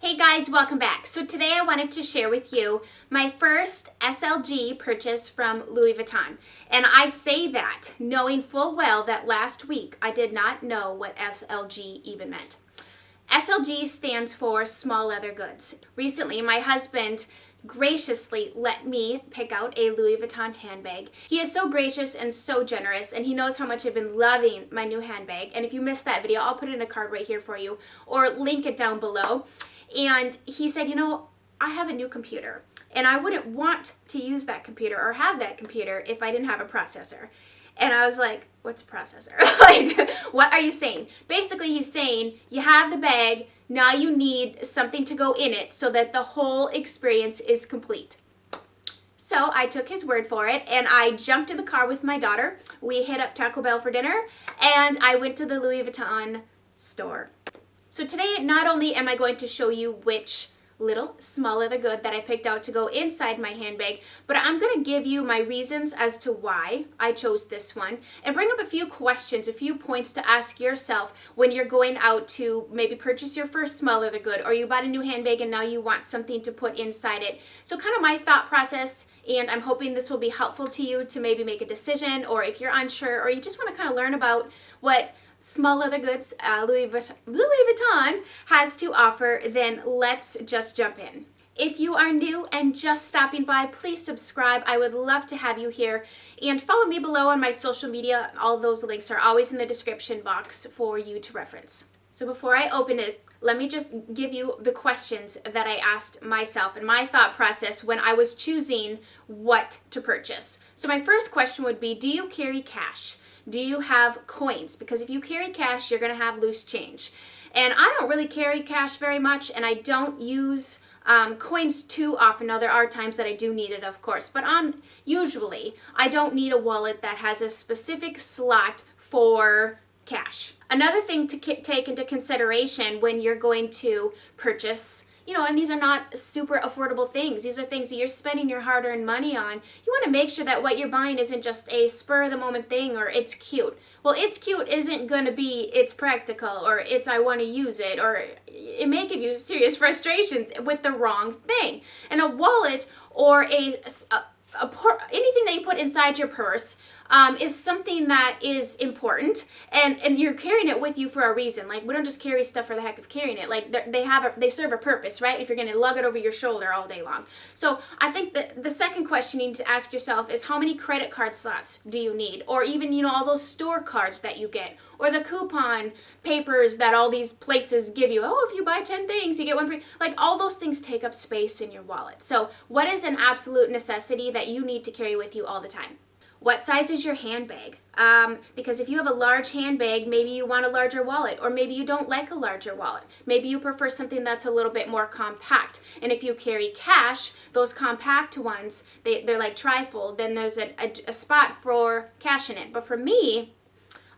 Hey guys, welcome back. So today I wanted to share with you my first SLG purchase from Louis Vuitton. And I say that knowing full well that last week I did not know what SLG even meant. SLG stands for small leather goods. Recently, my husband graciously let me pick out a Louis Vuitton handbag. He is so gracious and so generous, and he knows how much I've been loving my new handbag. And if you missed that video, I'll put it in a card right here for you or link it down below. And he said, I have a new computer and I wouldn't want to use that computer or have that computer if I didn't have a processor. And I was like, what's a processor? Like, what are you saying? Basically, he's saying you have the bag, now you need something to go in it so that the whole experience is complete. So I took his word for it and I jumped in the car with my daughter. We hit up Taco Bell for dinner and I went to the Louis Vuitton store. So today, not only am I going to show you which little small leather good that I picked out to go inside my handbag, but I'm going to give you my reasons as to why I chose this one and bring up a few questions, a few points to ask yourself when you're going out to maybe purchase your first small leather good, or you bought a new handbag and now you want something to put inside it. So kind of my thought process, and I'm hoping this will be helpful to you to maybe make a decision, or if you're unsure or you just want to kind of learn about what small leather goods Louis Vuitton has to offer, then let's just jump in. If you are new and just stopping by, please subscribe. I would love to have you here. And follow me below on my social media. All those links are always in the description box for you to reference. So before I open it, let me just give you the questions that I asked myself and my thought process when I was choosing what to purchase. So my first question would be, do you carry cash? Do you have coins? Because if you carry cash, you're going to have loose change. And I don't really carry cash very much, and I don't use coins too often. Now, there are times that I do need it, of course, but usually I don't need a wallet that has a specific slot for cash. Another thing to take into consideration when you're going to purchase, and these are not super affordable things. These are things that you're spending your hard-earned money on. You want to make sure that what you're buying isn't just a spur-of-the-moment thing or it's cute. Well, it's cute isn't going to be it's practical or it's I want to use it, or it may give you serious frustrations with the wrong thing. And a wallet or anything that you put inside your purse is something that is important, and you're carrying it with you for a reason. Like, we don't just carry stuff for the heck of carrying it. Like, they serve a purpose, right? If you're going to lug it over your shoulder all day long. So I think that the second question you need to ask yourself is, how many credit card slots do you need? Or even, all those store cards that you get, or the coupon papers that all these places give you. Oh, if you buy 10 things, you get one free. Like, all those things take up space in your wallet. So what is an absolute necessity that you need to carry with you all the time? What size is your handbag? Because if you have a large handbag, maybe you want a larger wallet, or maybe you don't like a larger wallet. Maybe you prefer something that's a little bit more compact. And if you carry cash, those compact ones, they're like trifold, then there's a spot for cash in it. But for me,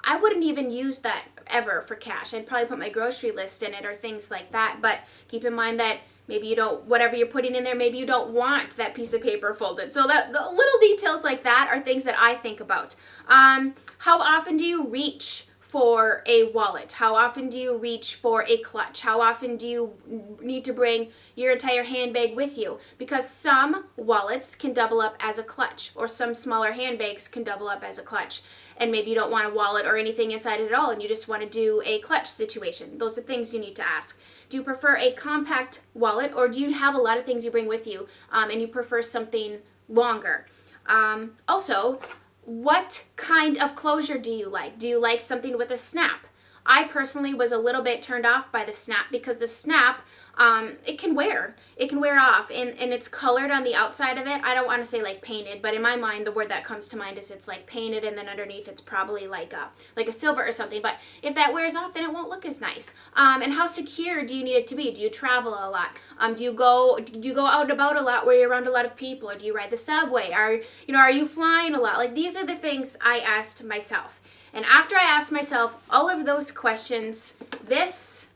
I wouldn't even use that ever for cash. I'd probably put my grocery list in it or things like that. But keep in mind that maybe you don't, whatever you're putting in there, maybe you don't want that piece of paper folded. So that the little details like that are things that I think about. How often do you reach for a wallet? How often do you reach for a clutch? How often do you need to bring your entire handbag with you? Because some wallets can double up as a clutch, or some smaller handbags can double up as a clutch. And maybe you don't want a wallet or anything inside it at all, and you just want to do a clutch situation. Those are things you need to ask. Do you prefer a compact wallet, or do you have a lot of things you bring with you and you prefer something longer? Also, what kind of closure do you like? Do you like something with a snap? I personally was a little bit turned off by the snap, because the snap, it can wear off, and it's colored on the outside of it. I don't want to say like painted, but in my mind, the word that comes to mind is it's like painted, and then underneath it's probably like a silver or something. But if that wears off, then it won't look as nice. And how secure do you need it to be? Do you travel a lot? Do you go out and about a lot where you're around a lot of people, or do you ride the subway? Are you flying a lot? Like, these are the things I asked myself. And after I asked myself all of those questions, this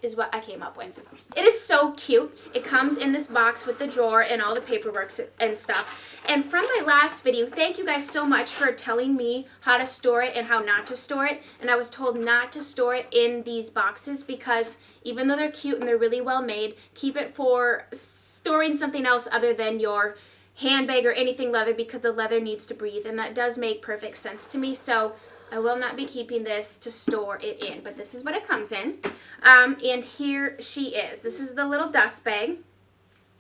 is what I came up with. It is so cute. It comes in this box with the drawer and all the paperwork and stuff. And from my last video, thank you guys so much for telling me how to store it and how not to store it. And I was told not to store it in these boxes because even though they're cute and they're really well made, keep it for storing something else other than your handbag or anything leather, because the leather needs to breathe. And that does make perfect sense to me. So I will not be keeping this to store it in, but this is what it comes in. And here she is. This is the little dust bag.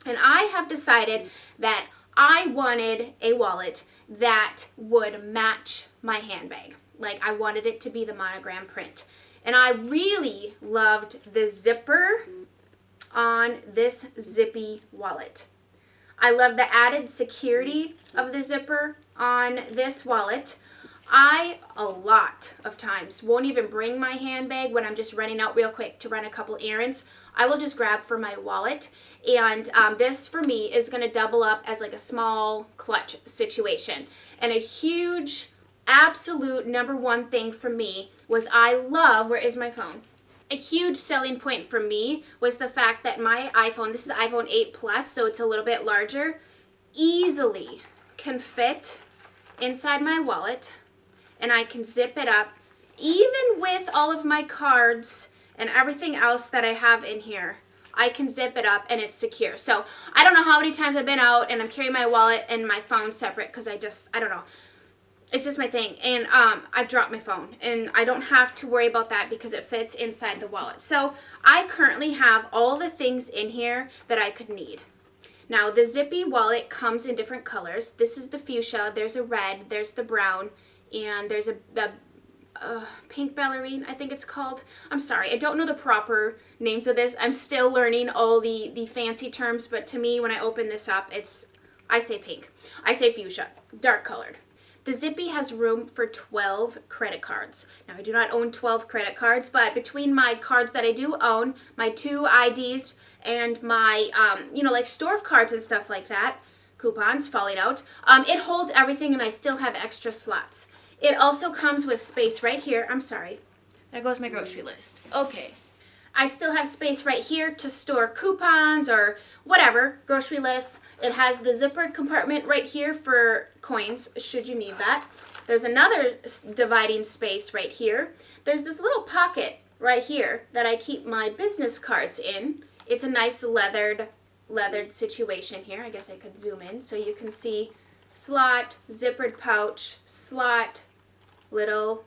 And I have decided that I wanted a wallet that would match my handbag. Like, I wanted it to be the monogram print. And I really loved the zipper on this Zippy wallet. I love the added security of the zipper on this wallet. I, a lot of times, won't even bring my handbag when I'm just running out real quick to run a couple errands. I will just grab for my wallet. And this, for me, is going to double up as like a small clutch situation. And a huge, absolute number one thing for me was I love, where is my phone? A huge selling point for me was the fact that my iPhone, this is the iPhone 8 Plus, so it's a little bit larger, easily can fit inside my wallet. And I can zip it up, even with all of my cards and everything else that I have in here. I can zip it up and it's secure. So I don't know how many times I've been out and I'm carrying my wallet and my phone separate because I don't know. It's just my thing. And I've dropped my phone and I don't have to worry about that because it fits inside the wallet. So I currently have all the things in here that I could need. Now the Zippy wallet comes in different colors. This is the fuchsia, there's a red, there's the brown, and there's the pink ballerine, I think it's called. I'm sorry, I don't know the proper names of this. I'm still learning all the fancy terms, but to me, when I open this up, I say pink. I say fuchsia, dark colored. The Zippy has room for 12 credit cards. Now, I do not own 12 credit cards, but between my cards that I do own, my 2 IDs, and my, like store cards and stuff like that, coupons falling out, it holds everything and I still have extra slots. It also comes with space right here. I'm sorry. There goes my grocery list. Okay. I still have space right here to store coupons or whatever, grocery lists. It has the zippered compartment right here for coins, should you need that. There's another dividing space right here. There's this little pocket right here that I keep my business cards in. It's a nice leathered situation here. I guess I could zoom in so you can see slot, zippered pouch, slot, little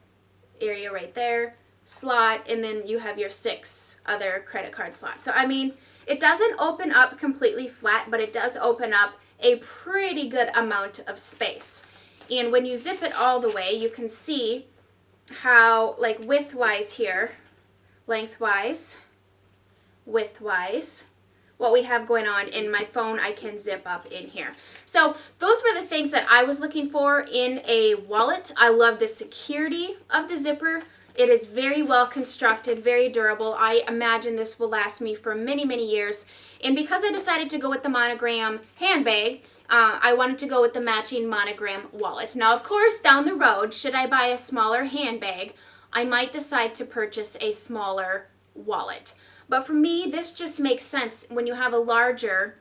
area right there, slot, and then you have your 6 other credit card slots. So, I mean, it doesn't open up completely flat, but it does open up a pretty good amount of space. And when you zip it all the way, you can see how, like, widthwise here, lengthwise, widthwise, what we have going on in my phone, I can zip up in here. So those were the things that I was looking for in a wallet. I love the security of the zipper. It is very well constructed, very durable. I imagine this will last me for many, many years. And because I decided to go with the monogram handbag, I wanted to go with the matching monogram wallet. Now, of course, down the road, should I buy a smaller handbag, I might decide to purchase a smaller wallet. But for me, this just makes sense. When you have a larger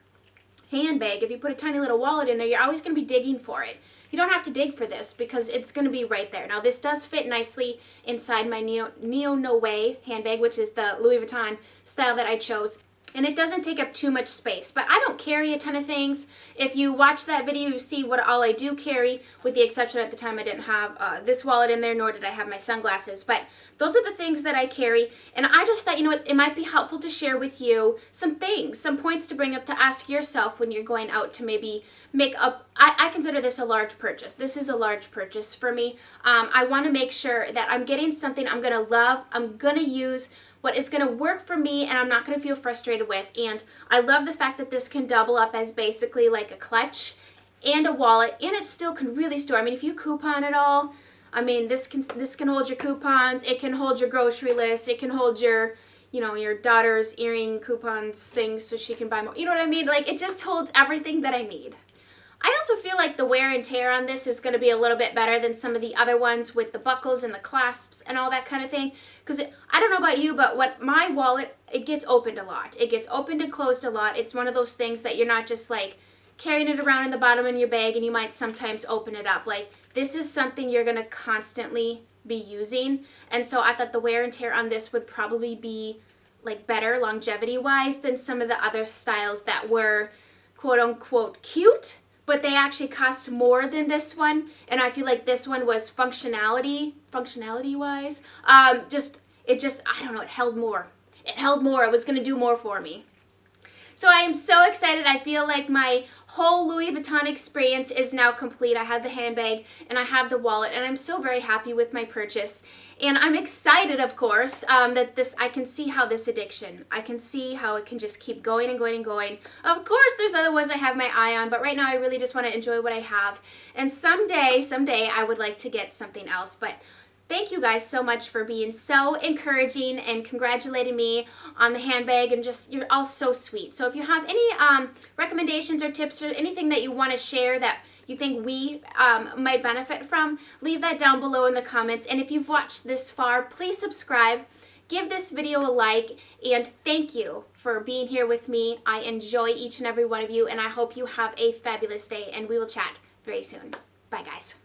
handbag, if you put a tiny little wallet in there, you're always going to be digging for it. You don't have to dig for this because it's going to be right there. Now, this does fit nicely inside my Neo No Way handbag, which is the Louis Vuitton style that I chose. And it doesn't take up too much space, but I don't carry a ton of things. If you watch that video, you see what all I do carry, with the exception at the time I didn't have this wallet in there, nor did I have my sunglasses. But those are the things that I carry, and I just thought, it might be helpful to share with you some things, some points to bring up to ask yourself when you're going out to maybe make up. I consider this a large purchase. This is a large purchase for me. I want to make sure that I'm getting something I'm going to love, I'm going to use, what is going to work for me, and I'm not going to feel frustrated with. And I love the fact that this can double up as basically like a clutch and a wallet, and it still can really store. I mean, if you coupon it all, I mean, this can hold your coupons, it can hold your grocery list, it can hold your, your daughter's earring coupons things so she can buy more. You know what I mean? Like, it just holds everything that I need. I also feel like the wear and tear on this is going to be a little bit better than some of the other ones with the buckles and the clasps and all that kind of thing. Because I don't know about you, but when my wallet, it gets opened a lot. It gets opened and closed a lot. It's one of those things that you're not just like carrying it around in the bottom of your bag and you might sometimes open it up. Like, this is something you're going to constantly be using. And so I thought the wear and tear on this would probably be like better longevity wise than some of the other styles that were quote unquote cute, but they actually cost more than this one. And I feel like this one was functionality wise, I don't know, it held more. It was going to do more for me. So I am so excited. I feel like my whole Louis Vuitton experience is now complete. I have the handbag and I have the wallet, and I'm so very happy with my purchase. And I'm excited, of course, that I can see how this addiction, I can see how it can just keep going and going and going. Of course, there's other ones I have my eye on, but right now I really just want to enjoy what I have. And someday I would like to get something else, but thank you guys so much for being so encouraging and congratulating me on the handbag, and just, you're all so sweet. So if you have any recommendations or tips or anything that you want to share that you think we might benefit from, leave that down below in the comments. And if you've watched this far, please subscribe, give this video a like, and thank you for being here with me. I enjoy each and every one of you, and I hope you have a fabulous day, and we will chat very soon. Bye, guys.